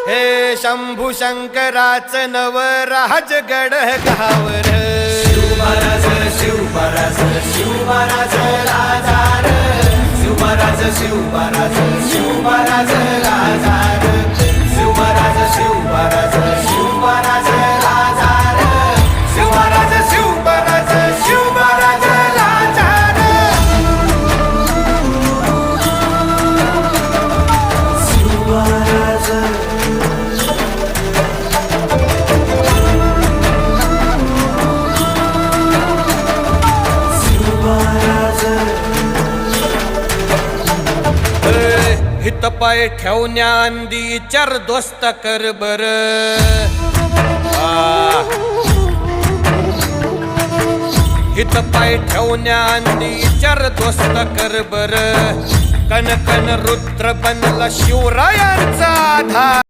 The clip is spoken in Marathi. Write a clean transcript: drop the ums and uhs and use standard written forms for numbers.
हे शंभू शंकराचं नवराज गड गावर शिवमहाराज शिवमहाराज शिवमहाराज राजार शिवमहाराज शिवमहाराज शिवमहाराज राजार शिवमहाराज शिवमहाराज शिवमहाराज राजार शिवमहाराज शिवमहाराज शिवमहाराज राजार शिवमहाराज हित पाय ठेवण्या अंदी चार दोस्त कर बर हित पाय ठेवण्या अंदी चार दोस्त कर बर कन कन रुद्र बनला शिवरायांचा आधार